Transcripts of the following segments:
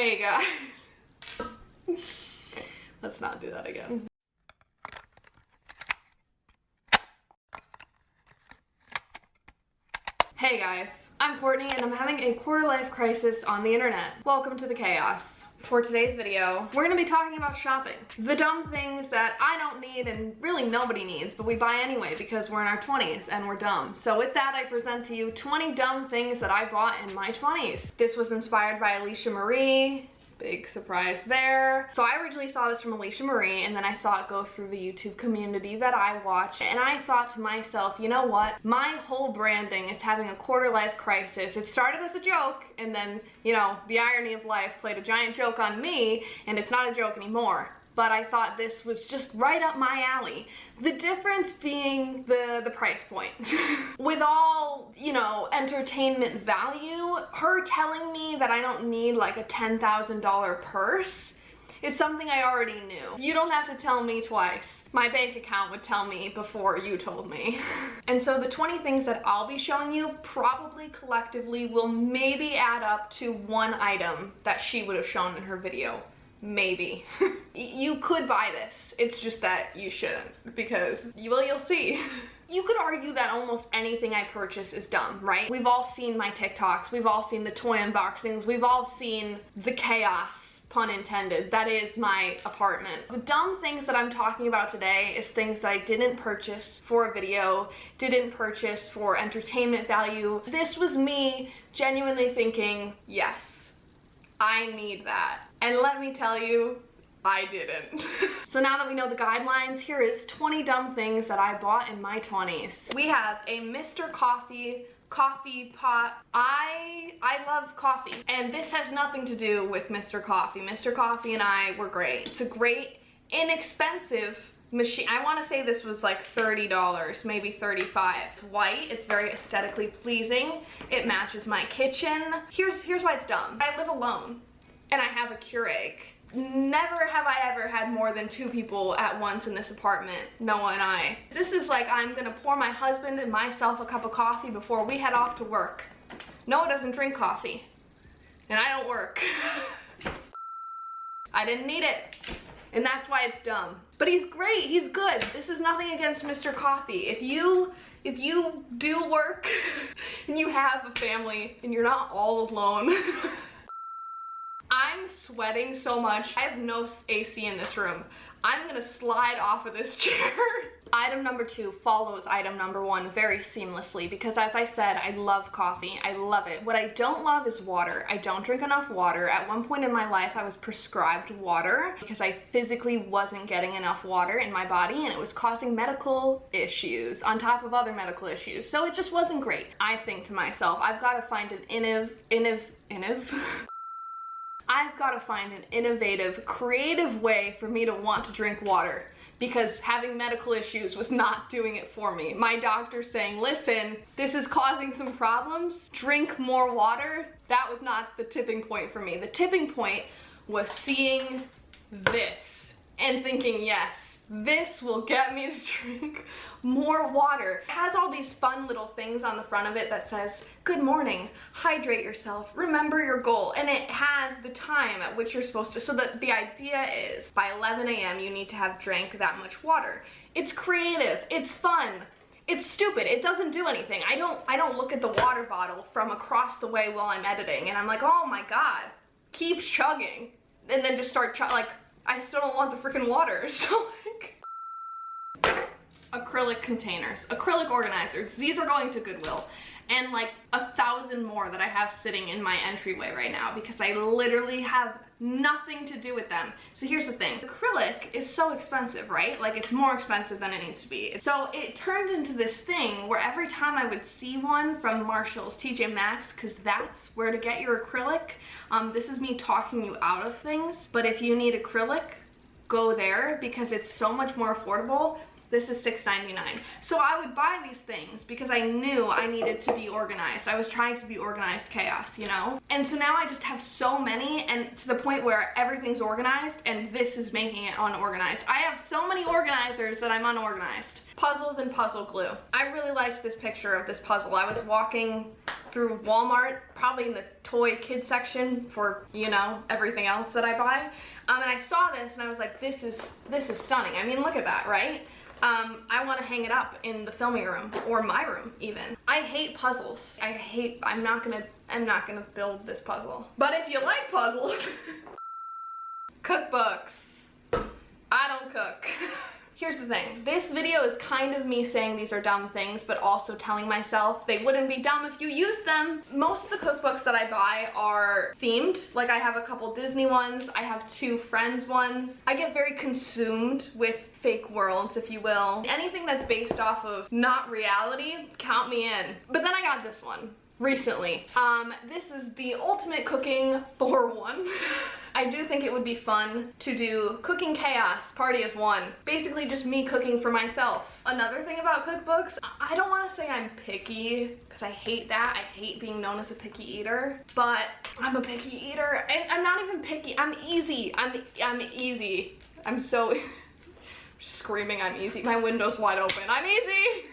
Hey guys. Let's not do that again. Hey guys, I'm Courtney and I'm having a quarter-life crisis on the internet. Welcome to the chaos. For today's video, we're gonna be talking about shopping. The dumb things that I don't need and really nobody needs, but we buy anyway because we're in our 20s and we're dumb. So with that, I present to you 20 dumb things that I bought in my 20s. This was inspired by Alicia Marie. Big surprise there. So I originally saw this from Alicia Marie and then I saw it go through the YouTube community that I watch, and I thought to myself, you know what? My whole branding is having a quarter-life crisis. It started as a joke and then, you know, the irony of life played a giant joke on me and it's not a joke anymore. But I thought this was just right up my alley. The difference being the price point. With all, you know, entertainment value, her telling me that I don't need like a $10,000 purse is something I already knew. You don't have to tell me twice. My bank account would tell me before you told me. And so the 20 things that I'll be showing you probably collectively will maybe add up to one item that she would have shown in her video. Maybe. You could buy this, it's just that you shouldn't, because you'll see. You could argue that almost anything I purchase is dumb, right? We've all seen my TikToks, we've all seen the toy unboxings, we've all seen the chaos, pun intended, that is my apartment. The dumb things that I'm talking about today is things that I didn't purchase for a video, didn't purchase for entertainment value. This was me genuinely thinking, yes, I need that. And let me tell you, I didn't. So now that we know the guidelines, here is 20 dumb things that I bought in my 20s. We have a Mr. Coffee coffee pot. I love coffee, and this has nothing to do with Mr. Coffee. Mr. Coffee and I were great. It's a great, inexpensive machine. I want to say this was like $30, maybe $35. It's white, it's very aesthetically pleasing, it matches my kitchen. Here's why it's dumb. I live alone and I have a Keurig. Never have I ever had more than 2 people at once in this apartment, Noah and I. This is like I'm gonna pour my husband and myself a cup of coffee before we head off to work. Noah doesn't drink coffee and I don't work. I didn't need it. And that's why it's dumb. But he's great, he's good. This is nothing against Mr. Coffee. If you do work and you have a family and you're not all alone. I'm sweating so much. I have no AC in this room. I'm gonna slide off of this chair. Item number 2 follows item number 1 very seamlessly because, as I said, I love coffee. I love it. What I don't love is water. I don't drink enough water. At one point in my life, I was prescribed water because I physically wasn't getting enough water in my body and it was causing medical issues on top of other medical issues. So it just wasn't great. I think to myself, I've got to find I've got to find an innovative, creative way for me to want to drink water, because having medical issues was not doing it for me. My doctor's saying, listen, this is causing some problems, drink more water. That was not the tipping point for me. The tipping point was seeing this and thinking, yes, this will get me to drink more water. It has all these fun little things on the front of it that says, good morning, hydrate yourself, remember your goal. And it has the time at which you're supposed to, so that the idea is by 11 a.m. you need to have drank that much water. It's creative, it's fun, it's stupid, it doesn't do anything. I don't look at the water bottle from across the way while I'm editing and I'm like, oh my God, keep chugging. And then just start like, I still don't want the freaking water, so like, acrylic containers, acrylic organizers, these are going to Goodwill, and like 1,000 more that I have sitting in my entryway right now because I literally have nothing to do with them. So here's the thing, acrylic is so expensive, right? Like it's more expensive than it needs to be. So it turned into this thing where every time I would see one from Marshall's, TJ Maxx, because that's where to get your acrylic. This is me talking you out of things, but if you need acrylic, go there because it's so much more affordable. This is $6.99. So I would buy these things because I knew I needed to be organized. I was trying to be organized chaos, you know? And so now I just have so many, and to the point where everything's organized and this is making it unorganized. I have so many organizers that I'm unorganized. Puzzles and puzzle glue. I really liked this picture of this puzzle. I was walking through Walmart, probably in the toy kid section for, you know, everything else that I buy. And I saw this and I was like, this is stunning. I mean, look at that, right? I want to hang it up in the filming room or my room even. I hate puzzles. I'm not gonna build this puzzle. But if you like puzzles, cookbooks. I don't cook. Here's the thing, this video is kind of me saying these are dumb things, but also telling myself they wouldn't be dumb if you used them. Most of the cookbooks that I buy are themed. Like I have a couple Disney ones, I have 2 Friends ones. I get very consumed with fake worlds, if you will. Anything that's based off of not reality, count me in. But then I got this one recently. This is the ultimate cooking for one. I do think it would be fun to do cooking chaos, party of one. Basically just me cooking for myself. Another thing about cookbooks, I don't want to say I'm picky, because I hate that. I hate being known as a picky eater, but I'm a picky eater. I'm not even picky, I'm easy. I'm easy. I'm so screaming I'm easy. My window's wide open. I'm easy.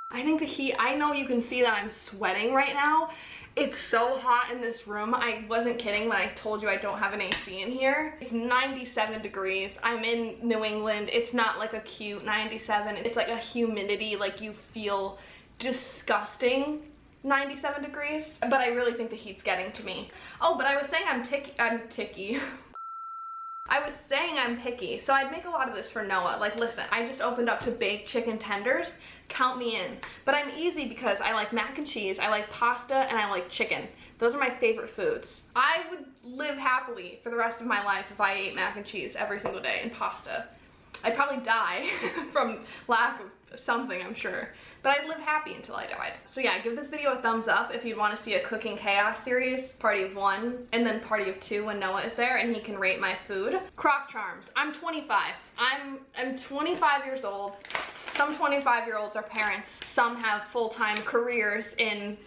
I think the heat, I know you can see that I'm sweating right now. It's so hot in this room. I wasn't kidding when I told you I don't have an AC in here. It's 97 degrees. I'm in New England. It's not like a cute 97. It's like a humidity, like you feel disgusting 97 degrees. But I really think the heat's getting to me. Oh, but I was saying I'm ticky. I was saying I'm picky, so I'd make a lot of this for Noah. Like, listen, I just opened up to baked chicken tenders. Count me in. But I'm easy because I like mac and cheese, I like pasta, and I like chicken. Those are my favorite foods. I would live happily for the rest of my life if I ate mac and cheese every single day and pasta. I'd probably die from lack of something, I'm sure. But I'd live happy until I died. So yeah, give this video a thumbs up if you'd want to see a cooking chaos series, party of one, and then party of two when Noah is there and he can rate my food. Crock charms. I'm 25. I'm 25 years old. Some 25-year-olds are parents. Some have full-time careers in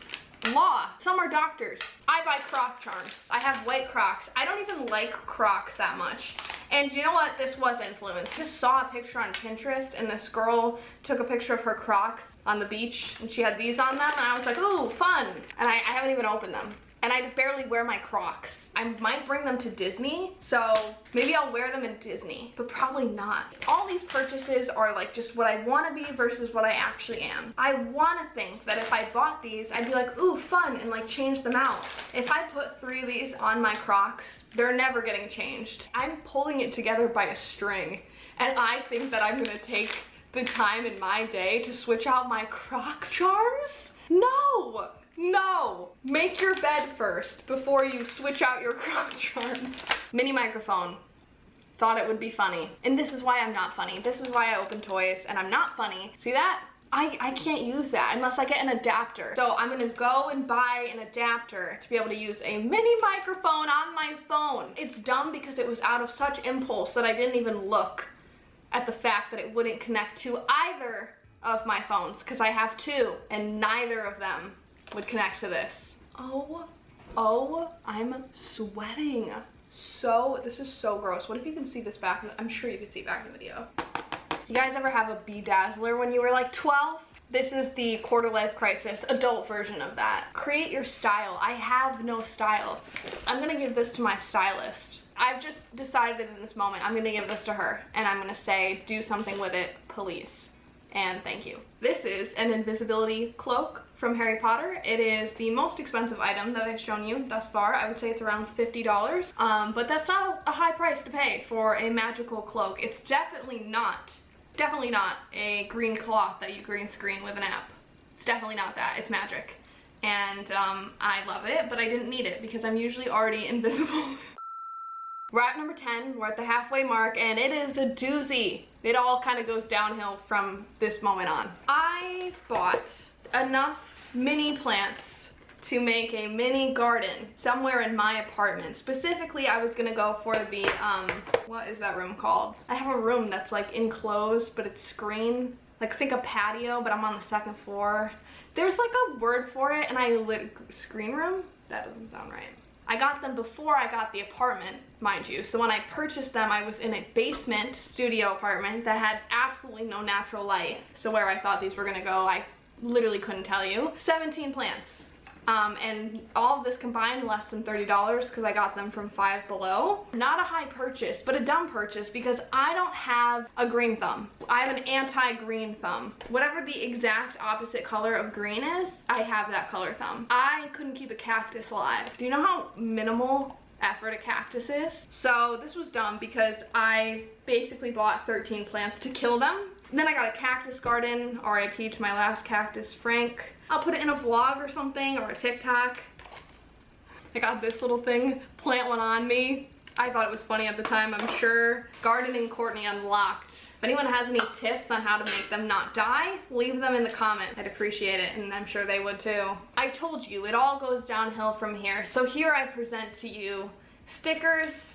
law. Some are doctors. I buy crock charms. I have white Crocs. I don't even like Crocs that much. And you know what? This was influenced. I just saw a picture on Pinterest and this girl took a picture of her Crocs on the beach and she had these on them and I was like, ooh, fun. And I haven't even opened them. And I barely wear my Crocs. I might bring them to Disney, so maybe I'll wear them in Disney, but probably not. All these purchases are like just what I want to be versus what I actually am. I want to think that if I bought these, I'd be like, ooh, fun, and like change them out. If I put 3 of these on my Crocs, they're never getting changed. I'm pulling it together by a string, and I think that I'm gonna take the time in my day to switch out my Croc charms? No! No! Make your bed first before you switch out your Croc charms. Mini microphone. Thought it would be funny. And this is why I'm not funny. This is why I open toys and I'm not funny. See that? I can't use that unless I get an adapter. So I'm gonna go and buy an adapter to be able to use a mini microphone on my phone. It's dumb because it was out of such impulse that I didn't even look at the fact that it wouldn't connect to either of my phones because I have 2 and neither of them would connect to this. Oh, I'm sweating. This is so gross. What if you can see this back? I'm sure you can see back in the video. You guys ever have a bedazzler when you were like 12? This is the quarter life crisis adult version of that. Create your style. I have no style. I'm gonna give this to my stylist. I've just decided in this moment I'm gonna give this to her and I'm gonna say, do something with it, please. And thank you. This is an invisibility cloak from Harry Potter. It is the most expensive item that I've shown you thus far. I would say it's around $50, but that's not a high price to pay for a magical cloak. It's definitely not a green cloth that you green screen with an app. It's definitely not that. It's magic. And I love it, but I didn't need it because I'm usually already invisible. We're at number 10, we're at the halfway mark, and it is a doozy. It all kind of goes downhill from this moment on. I bought enough mini plants to make a mini garden somewhere in my apartment. Specifically, I was gonna go for the, what is that room called? I have a room that's like enclosed, but it's screened. Like think a patio, but I'm on the 2nd floor. There's like a word for it, and I lit screen room? That doesn't sound right. I got them before I got the apartment, mind you. So when I purchased them, I was in a basement studio apartment that had absolutely no natural light. So where I thought these were gonna go, I literally couldn't tell you. 17 plants. And all of this combined less than $30 because I got them from Five Below. Not a high purchase, but a dumb purchase because I don't have a green thumb. I have an anti-green thumb. Whatever the exact opposite color of green is, I have that color thumb. I couldn't keep a cactus alive. Do you know how minimal effort a cactus is? So this was dumb because I basically bought 13 plants to kill them. Then I got a cactus garden, RIP to my last cactus, Frank. I'll put it in a vlog or something, or a TikTok. I got this little thing, plant one on me. I thought it was funny at the time, I'm sure. Gardening Courtney unlocked. If anyone has any tips on how to make them not die, leave them in the comments. I'd appreciate it, and I'm sure they would too. I told you, it all goes downhill from here. So here I present to you stickers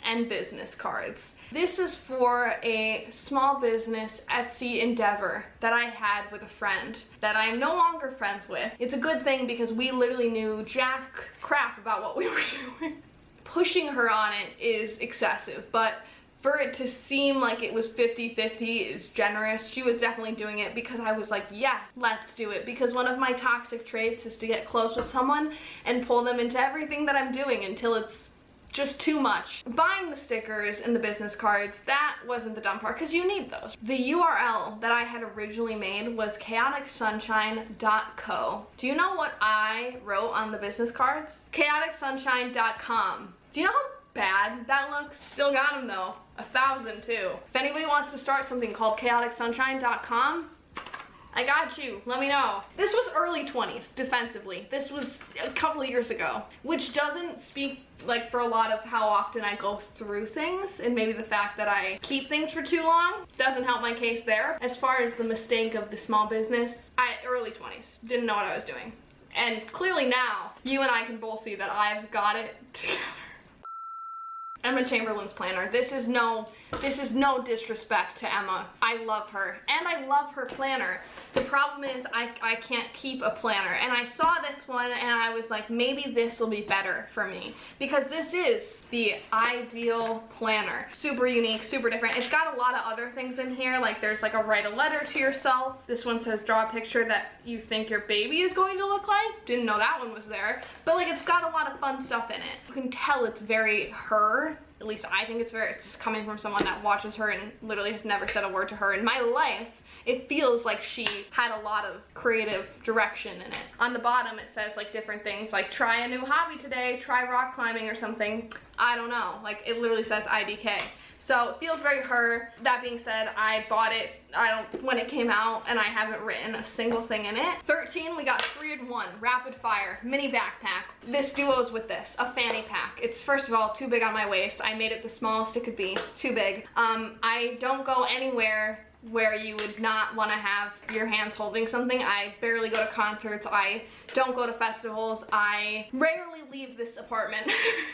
and business cards. This is for a small business Etsy endeavor that I had with a friend that I am no longer friends with. It's a good thing because we literally knew jack crap about what we were doing. Pushing her on it is excessive, but for it to seem like it was 50-50 is generous. She was definitely doing it because I was like, yeah, let's do it. Because one of my toxic traits is to get close with someone and pull them into everything that I'm doing until it's just too much. Buying the stickers and the business cards, that wasn't the dumb part because you need those. The URL that I had originally made was chaoticsunshine.co. Do you know what I wrote on the business cards? chaoticsunshine.com. Do you know how bad that looks? Still got them though. 1,000 too. If anybody wants to start something called chaoticsunshine.com, I got you, let me know. This was early 20s, defensively. This was a couple of years ago, which doesn't speak like for a lot of how often I go through things, and maybe the fact that I keep things for too long doesn't help my case there. As far as the mistake of the small business, early 20s, didn't know what I was doing. And clearly now, you and I can both see that I've got it together. Emma Chamberlain's planner. This is no disrespect to Emma. I love her, and I love her planner. The problem is I can't keep a planner, and I saw this one and I was like, maybe this will be better for me because this is the ideal planner. Super unique, super different. It's got a lot of other things in here, like there's like a write a letter to yourself. This one says draw a picture that you think your baby is going to look like. Didn't know that one was there, but like it's got a lot of fun stuff in it. You can tell it's very her. At least I think it's coming from someone that watches her and literally has never said a word to her in my life. It feels like she had a lot of creative direction in it. On the bottom it says like different things like try a new hobby today, try rock climbing or something. I don't know, like it literally says IDK. So it feels very her. That being said, I bought it when it came out and I haven't written a single thing in it. 13, we got 3-in-1, rapid fire, mini backpack. This duos with this, a fanny pack. It's first of all too big on my waist. I made it the smallest it could be, too big. I don't go anywhere where you would not want to have your hands holding something. I barely go to concerts. I don't go to festivals. I rarely leave this apartment.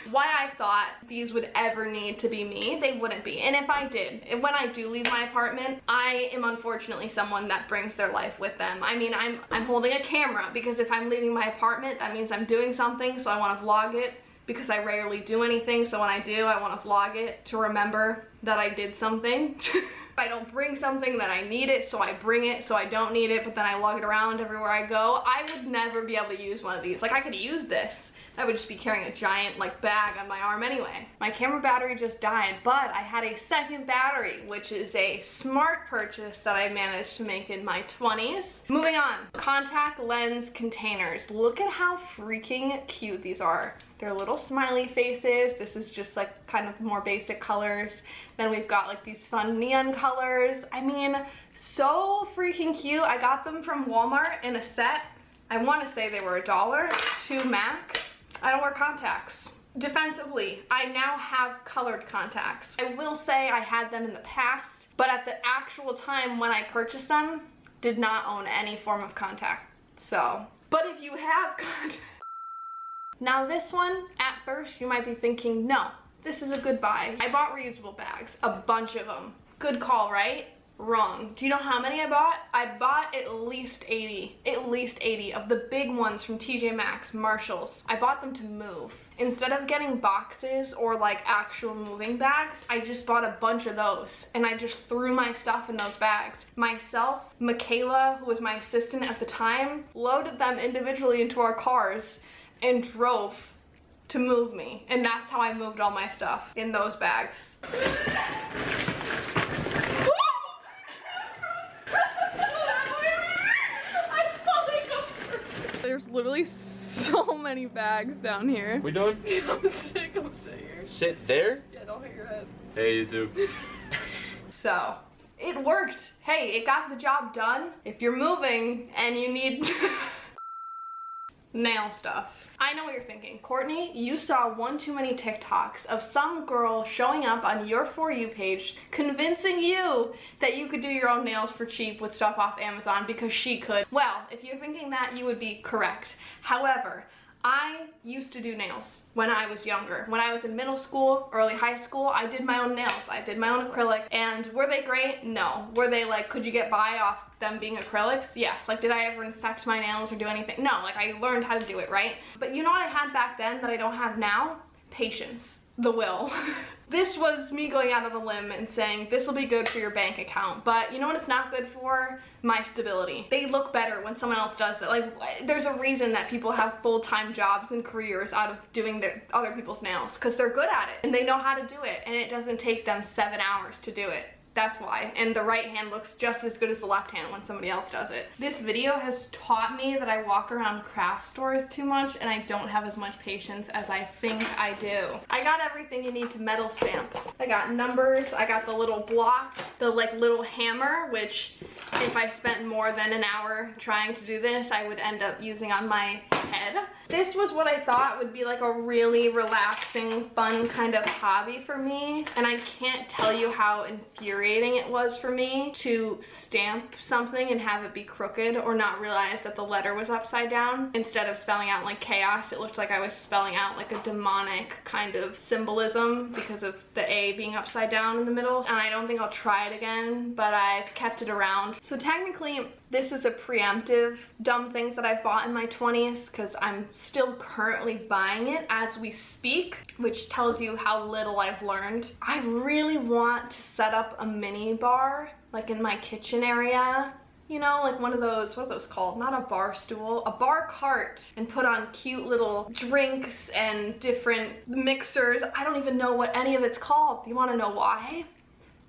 Why I thought these would ever need to be me, they wouldn't be. And if I did, when I do leave my apartment, I am unfortunately someone that brings their life with them. I mean, I'm holding a camera because if I'm leaving my apartment, that means I'm doing something, so I want to vlog it because I rarely do anything. So when I do, I want to vlog it to remember that I did something. If I don't bring something, then I need it, so I bring it, so I don't need it, but then I lug it around everywhere I go. I would never be able to use one of these. Like, I could use this. I would just be carrying a giant, like, bag on my arm anyway. My camera battery just died, but I had a second battery, which is a smart purchase that I managed to make in my 20s. Moving on, contact lens containers. Look at how freaking cute these are. They're little smiley faces. This is just like kind of more basic colors. Then we've got like these fun neon colors. I mean, so freaking cute. I got them from Walmart in a set. I want to say they were $1, $2 max. I don't wear contacts. Defensively, I now have colored contacts. I will say I had them in the past, but at the actual time when I purchased them, did not own any form of contact. So, but if you have contacts, now this one, at first you might be thinking, no, this is a good buy. I bought reusable bags, a bunch of them. Good call, right? Wrong. Do you know how many I bought? I bought at least 80. At least 80 of the big ones from TJ Maxx, Marshalls. I bought them to move. Instead of getting boxes or like actual moving bags, I just bought a bunch of those and I just threw my stuff in those bags. Myself, Michaela, who was my assistant at the time, loaded them individually into our cars and drove to move me. And that's how I moved all my stuff, in those bags. There's literally so many bags down here. We doing? I'm sick, I'm sitting here. Sit there? Yeah, don't hit your head. Hey, YouTube. So, it worked. Hey, it got the job done. If you're moving and you need nail stuff. I know what you're thinking. Courtney, you saw one too many TikToks of some girl showing up on your For You page convincing you that you could do your own nails for cheap with stuff off Amazon because she could. Well, if you're thinking that, you would be correct. However, I used to do nails when I was younger. When I was in middle school, early high school, I did my own nails. I did my own acrylic. And were they great? No. Were they like, could you get by off them being acrylics? Yes. Like, did I ever infect my nails or do anything? No. Like, I learned how to do it, right? But you know what I had back then that I don't have now? Patience. The will. This was me going out on a limb and saying this will be good for your bank account, but you know what it's not good for? My stability. They look better when someone else does it. Like, there's a reason that people have full-time jobs and careers out of doing their other people's nails, because they're good at it and they know how to do it, and it doesn't take them 7 hours to do it. That's why. And the right hand looks just as good as the left hand when somebody else does it. This video has taught me that I walk around craft stores too much and I don't have as much patience as I think I do. I got everything you need to metal stamp. I got numbers, I got the little block, the like little hammer, which if I spent more than an hour trying to do this, I would end up using on my head. This was what I thought would be like a really relaxing, fun kind of hobby for me. And I can't tell you how infuriating it was for me to stamp something and have it be crooked or not realize that the letter was upside down. Instead of spelling out like chaos, it looked like I was spelling out like a demonic kind of symbolism because of the A being upside down in the middle. And I don't think I'll try it again, but I've kept it around. So technically, this is a preemptive dumb things that I've bought in my 20s because I'm still currently buying it as we speak, which tells you how little I've learned. I really want to set up a mini bar, like in my kitchen area. You know, like one of those, what are those called? Not a bar stool, a bar cart, and put on cute little drinks and different mixers. I don't even know what any of it's called. You want to know why?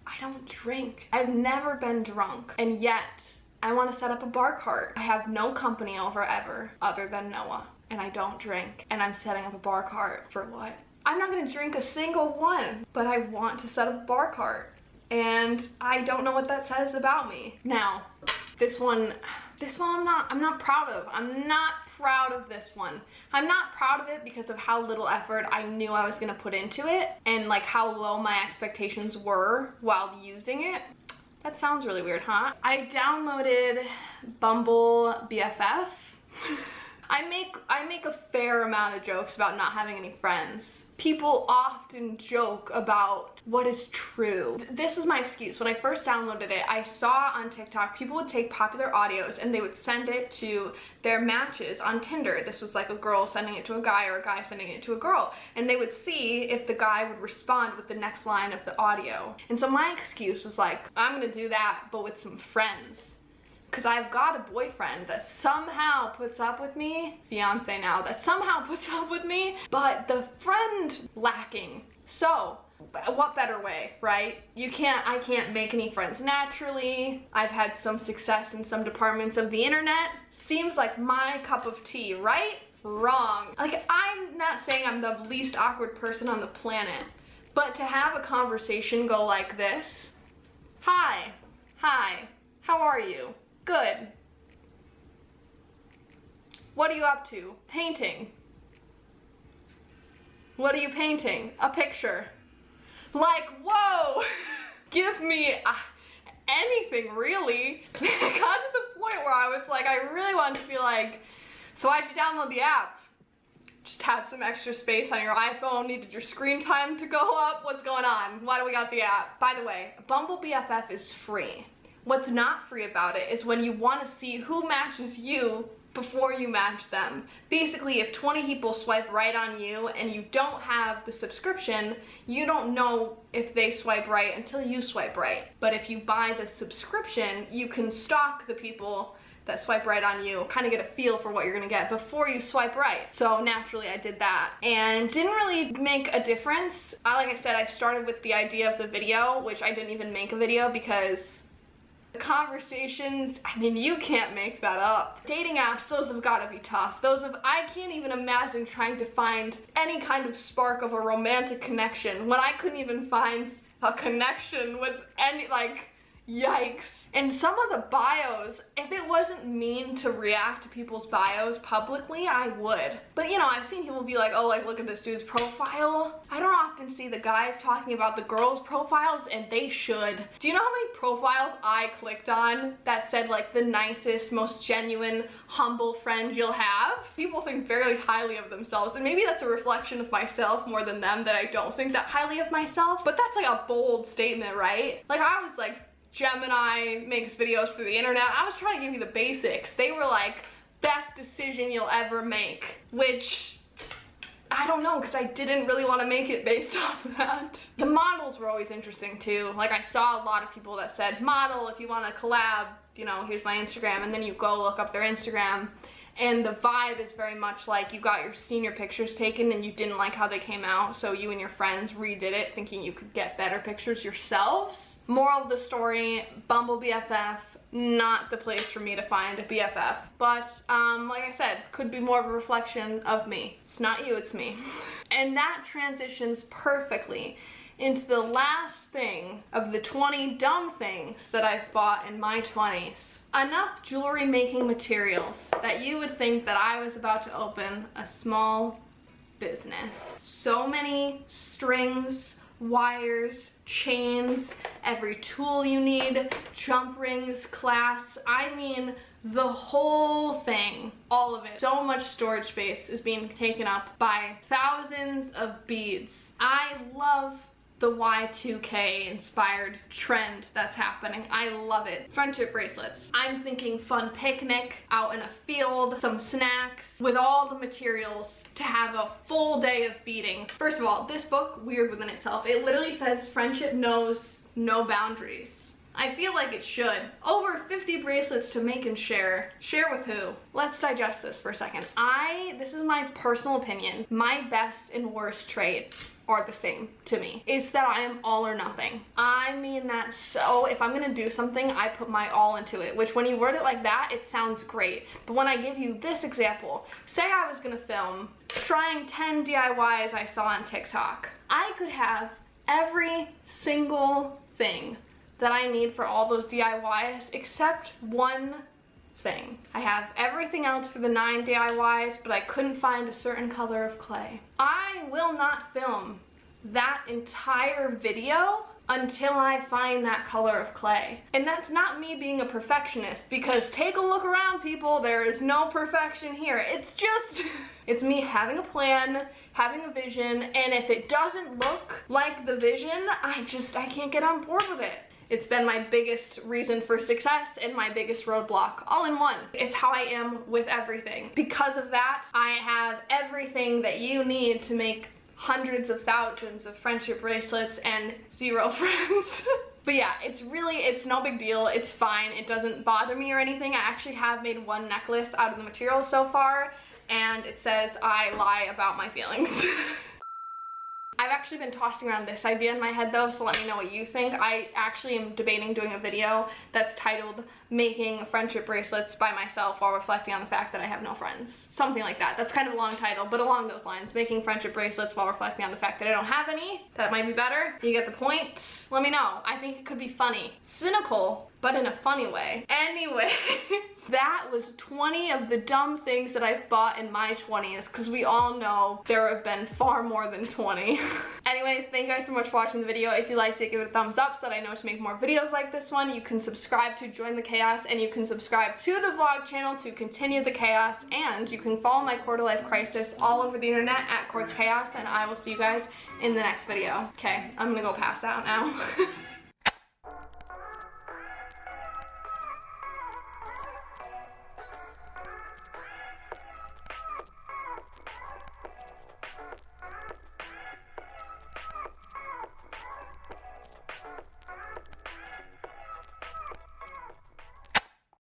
I don't drink. I've never been drunk, and yet I want to set up a bar cart. I have no company over ever other than Noah, and I don't drink, and I'm setting up a bar cart for what? I'm not going to drink a single one, but I want to set up a bar cart, and I don't know what that says about me. Now, this one I'm not proud of. I'm not proud of this one. I'm not proud of it because of how little effort I knew I was gonna put into it and like how low my expectations were while using it. That sounds really weird, huh? I downloaded Bumble BFF. I make a fair amount of jokes about not having any friends. People often joke about what is true. This is my excuse. When I first downloaded it, I saw on TikTok people would take popular audios and they would send it to their matches on Tinder. This was like a girl sending it to a guy or a guy sending it to a girl. And they would see if the guy would respond with the next line of the audio. And so my excuse was like, I'm gonna do that, but with some friends. Because I've got a boyfriend that somehow puts up with me, fiance now, that somehow puts up with me, but the friend lacking. So, what better way, right? I can't make any friends naturally. I've had some success in some departments of the internet. Seems like my cup of tea, right? Wrong. Like, I'm not saying I'm the least awkward person on the planet, but to have a conversation go like this, hi, how are you? Good. What are you up to? Painting. What are you painting? A picture. Like, whoa! Give me anything, really. It got to the point where I was like, I really wanted to be like, so why'd you download the app? Just had some extra space on your iPhone, needed your screen time to go up. What's going on? Why do we got the app? By the way, Bumble BFF is free. What's not free about it is when you want to see who matches you before you match them. Basically, if 20 people swipe right on you and you don't have the subscription, you don't know if they swipe right until you swipe right. But if you buy the subscription, you can stalk the people that swipe right on you, kind of get a feel for what you're gonna get before you swipe right. So naturally I did that and didn't really make a difference. Like I said, I started with the idea of the video, which I didn't even make a video because the conversations, I mean, you can't make that up. Dating apps, those have gotta be tough. I can't even imagine trying to find any kind of spark of a romantic connection when I couldn't even find a connection with any, like, yikes. And some of the bios, if it wasn't mean to react to people's bios publicly, I would. But you know, I've seen people be like, oh, like, look at this dude's profile. I don't often see the guys talking about the girls' profiles, and they should. Do you know how many profiles I clicked on that said like the nicest, most genuine, humble friend you'll have? People think very highly of themselves, and maybe that's a reflection of myself more than them, that I don't think that highly of myself. But that's like a bold statement, right? Like, I was like, Gemini makes videos for the internet. I was trying to give you the basics. They were like, best decision you'll ever make, which I don't know, because I didn't really want to make it based off of that. The models were always interesting too. Like, I saw a lot of people that said, model, if you want to collab, you know, here's my Instagram, and then you go look up their Instagram. And the vibe is very much like you got your senior pictures taken and you didn't like how they came out, so you and your friends redid it thinking you could get better pictures yourselves. Moral of the story, Bumble BFF, not the place for me to find a BFF. But like I said, could be more of a reflection of me. It's not you, it's me. And that transitions perfectly into the last thing of the 20 dumb things that I've bought in my 20s. Enough jewelry making materials that you would think that I was about to open a small business. So many strings, wires, chains, every tool you need, jump rings, clasps, I mean the whole thing, all of it. So much storage space is being taken up by thousands of beads. I love the Y2K inspired trend that's happening. I love it. Friendship bracelets. I'm thinking fun picnic out in a field, some snacks, with all the materials to have a full day of beading. First of all, this book, weird within itself. It literally says friendship knows no boundaries. I feel like it should. Over 50 bracelets to make and share. Share with who? Let's digest this for a second. This is my personal opinion. My best and worst trait are the same to me. It's that I am all or nothing. I mean that, so if I'm gonna do something, I put my all into it, which when you word it like that, it sounds great. But when I give you this example, say I was gonna film trying 10 DIYs I saw on TikTok. I could have every single thing that I need for all those DIYs except one thing. I have everything else for the 9 DIYs, but I couldn't find a certain color of clay. I will not film that entire video until I find that color of clay. And that's not me being a perfectionist, because take a look around, people, there is no perfection here. It's just, it's me having a plan, having a vision, and if it doesn't look like the vision, I can't get on board with it. It's been my biggest reason for success and my biggest roadblock, all in one. It's how I am with everything. Because of that, I have everything that you need to make hundreds of thousands of friendship bracelets and 0 friends. But yeah, it's no big deal. It's fine. It doesn't bother me or anything. I actually have made 1 necklace out of the material so far, and it says I lie about my feelings. I've actually been tossing around this idea in my head though, so let me know what you think. I actually am debating doing a video that's titled Making Friendship Bracelets by Myself while reflecting on the fact that I have no friends. Something like that. That's kind of a long title, but along those lines. Making friendship bracelets while reflecting on the fact that I don't have any. That might be better. You get the point? Let me know. I think it could be funny. Cynical, but in a funny way. Anyway, that was 20 of the dumb things that I've bought in my 20s, because we all know there have been far more than 20. Anyways, thank you guys so much for watching the video. If you liked it, give it a thumbs up so that I know to make more videos like this one. You can subscribe to join the chaos, and you can subscribe to the vlog channel to continue the chaos, and you can follow my quarter life crisis all over the internet at Quartz Chaos, and I will see you guys in the next video. Okay, I'm gonna go pass out now.